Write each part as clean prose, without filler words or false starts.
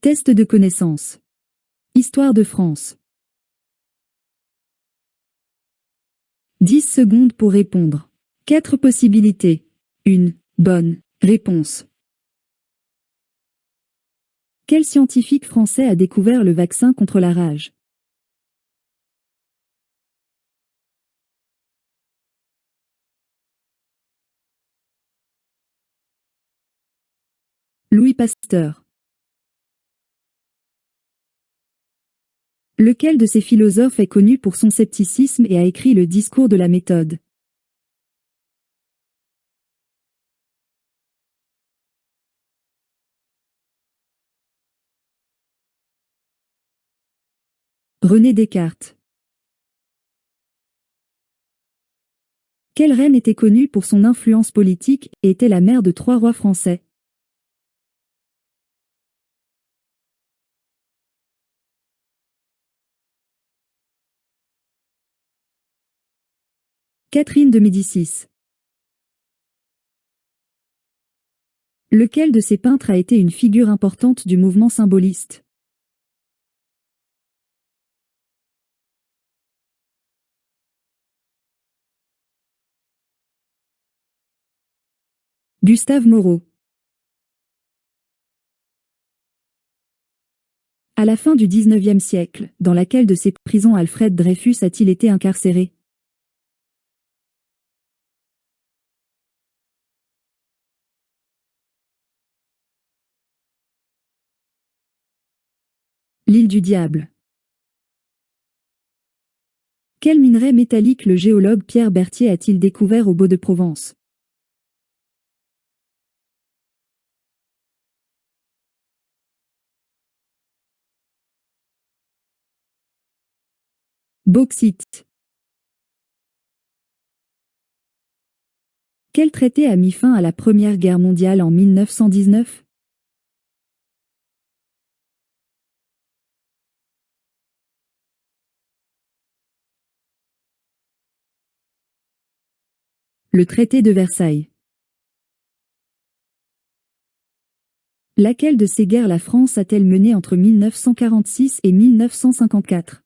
Test de connaissance. Histoire de France. 10 secondes pour répondre. 4 possibilités. 1. Bonne réponse. Quel scientifique français a découvert le vaccin contre la rage? Louis Pasteur. Lequel de ces philosophes est connu pour son scepticisme et a écrit le discours de la méthode? René Descartes. Quelle reine était connue pour son influence politique et était la mère de 3 rois français? Catherine de Médicis. Lequel de ces peintres a été une figure importante du mouvement symboliste? Gustave Moreau. À la fin du XIXe siècle, dans laquelle de ces prisons Alfred Dreyfus a-t-il été incarcéré? L'île du Diable. Quel minerai métallique le géologue Pierre Berthier a-t-il découvert au Baux-de-Provence? Bauxite. Quel traité a mis fin à la Première Guerre mondiale en 1919? Le traité de Versailles. Laquelle de ces guerres la France a-t-elle mené entre 1946 et 1954?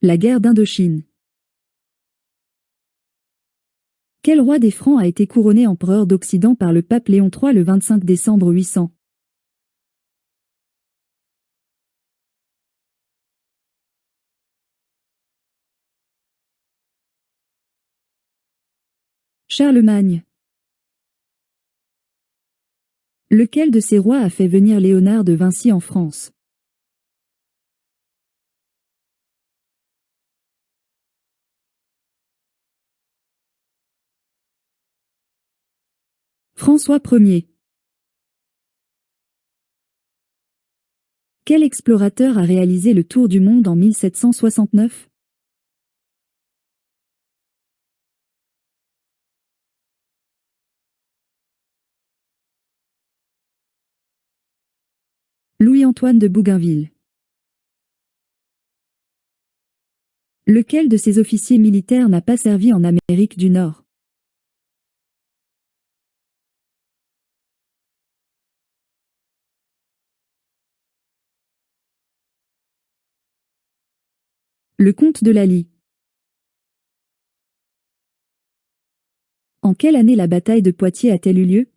La guerre d'Indochine. Quel roi des Francs a été couronné empereur d'Occident par le pape Léon III le 25 décembre 800? Charlemagne. Lequel de ces rois a fait venir Léonard de Vinci en France? François Ier. Quel explorateur a réalisé le tour du monde en 1769? Louis-Antoine de Bougainville. Lequel de ces officiers militaires n'a pas servi en Amérique du Nord? Le comte de Lally. En quelle année la bataille de Poitiers a-t-elle eu lieu?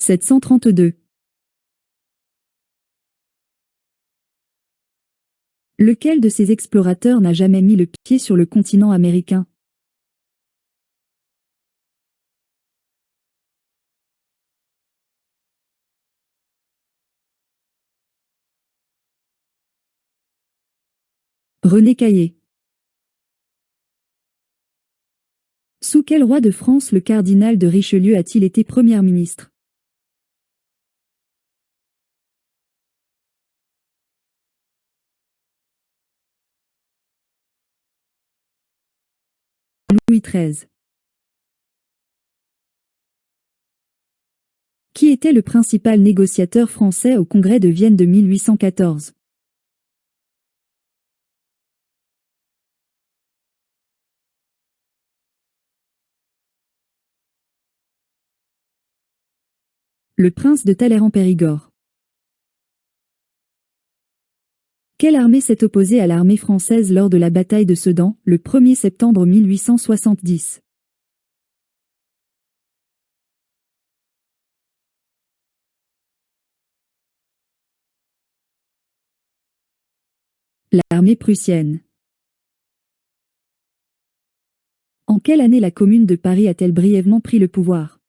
« 732. Lequel de ces explorateurs n'a jamais mis le pied sur le continent américain? René Caillé. Sous quel roi de France le cardinal de Richelieu a-t-il été Premier ministre? Louis XIII. Qui était le principal négociateur français au Congrès de Vienne de 1814? Le prince de Talleyrand-Périgord. Quelle armée s'est opposée à l'armée française lors de la bataille de Sedan, le 1er septembre 1870? L'armée prussienne. En quelle année la Commune de Paris a-t-elle brièvement pris le pouvoir?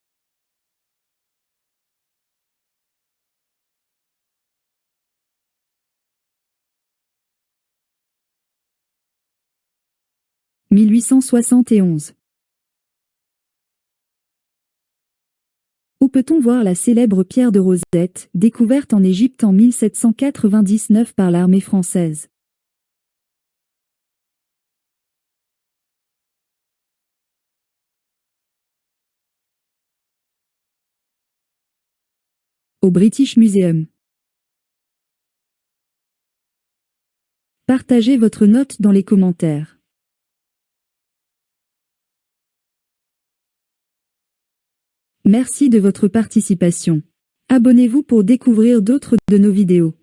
« 1871. Où peut-on voir la célèbre pierre de Rosette, découverte en Égypte en 1799 par l'armée française? Au British Museum. Partagez votre note dans les commentaires. Merci de votre participation. Abonnez-vous pour découvrir d'autres de nos vidéos.